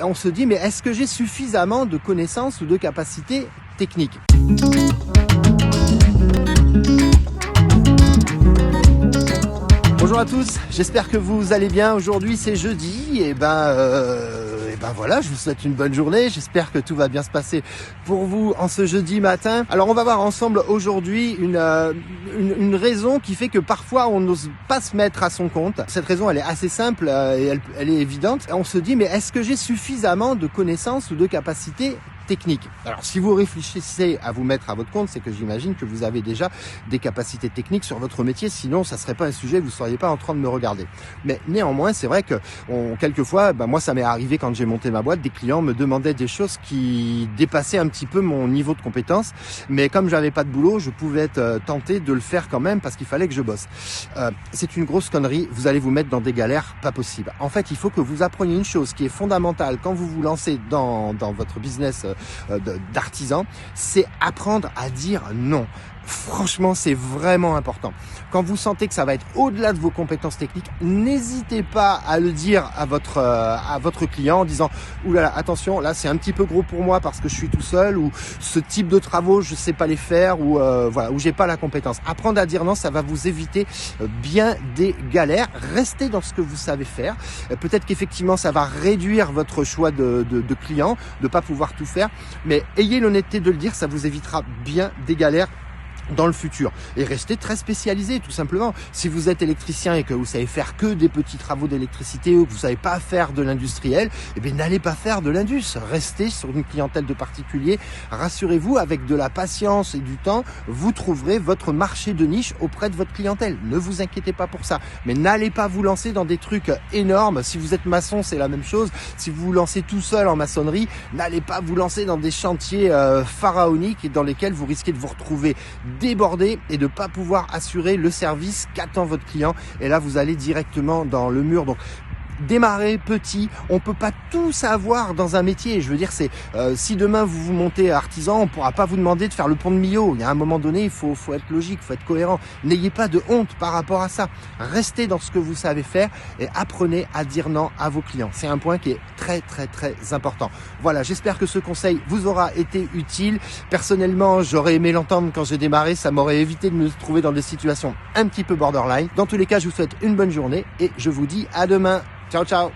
On se dit, mais est-ce que j'ai suffisamment de connaissances ou de capacités techniques ? Bonjour à tous, j'espère que vous allez bien. Aujourd'hui c'est jeudi, et voilà, je vous souhaite une bonne journée. J'espère que tout va bien se passer pour vous en ce jeudi matin. Alors on va voir ensemble aujourd'hui une raison qui fait que parfois on n'ose pas se mettre à son compte. Cette raison elle est assez simple et elle est évidente. On se dit, mais est-ce que j'ai suffisamment de connaissances ou de capacités techniques? Alors si vous réfléchissez à vous mettre à votre compte, c'est que j'imagine que vous avez déjà des capacités techniques sur votre métier, sinon ça serait pas un sujet, vous seriez pas en train de me regarder. Mais néanmoins, c'est vrai que quelquefois, moi ça m'est arrivé quand j'ai monté ma boîte, des clients me demandaient des choses qui dépassaient un petit peu mon niveau de compétence, mais comme j'avais pas de boulot, je pouvais être tenté de le faire quand même parce qu'il fallait que je bosse. C'est une grosse connerie, vous allez vous mettre dans des galères pas possibles. En fait, il faut que vous appreniez une chose qui est fondamentale quand vous vous lancez dans votre business d'artisan, c'est apprendre à dire non. Franchement, c'est vraiment important. Quand vous sentez que ça va être au-delà de vos compétences techniques, n'hésitez pas à le dire à votre client en disant « Oulala, attention, là c'est un petit peu gros pour moi parce que je suis tout seul » ou « ce type de travaux, je sais pas les faire » ou où j'ai pas la compétence. Apprendre à dire non, ça va vous éviter bien des galères. Restez dans ce que vous savez faire. Peut-être qu'effectivement, ça va réduire votre choix de clients, de pas pouvoir tout faire, mais ayez l'honnêteté de le dire, ça vous évitera bien des galères dans le futur. Et restez très spécialisé, tout simplement. Si vous êtes électricien et que vous savez faire que des petits travaux d'électricité ou que vous savez pas faire de l'industriel, n'allez pas faire de l'indus. Restez sur une clientèle de particuliers. Rassurez-vous, avec de la patience et du temps, vous trouverez votre marché de niche auprès de votre clientèle. Ne vous inquiétez pas pour ça. Mais n'allez pas vous lancer dans des trucs énormes. Si vous êtes maçon, c'est la même chose. Si vous vous lancez tout seul en maçonnerie, n'allez pas vous lancer dans des chantiers pharaoniques et dans lesquels vous risquez de vous retrouver débordé et de pas pouvoir assurer le service qu'attend votre client, et là vous allez directement dans le mur. Donc démarrer petit, on peut pas tout savoir dans un métier. Je veux dire, c'est si demain vous montez artisan, on pourra pas vous demander de faire le pont de Millau. Il y a un moment donné, il faut être logique, faut être cohérent. N'ayez pas de honte par rapport à ça. Restez dans ce que vous savez faire et apprenez à dire non à vos clients. C'est un point qui est très très très important. Voilà, j'espère que ce conseil vous aura été utile. Personnellement, j'aurais aimé l'entendre quand j'ai démarré, ça m'aurait évité de me trouver dans des situations un petit peu borderline. Dans tous les cas, je vous souhaite une bonne journée et je vous dis à demain. Ciao, ciao.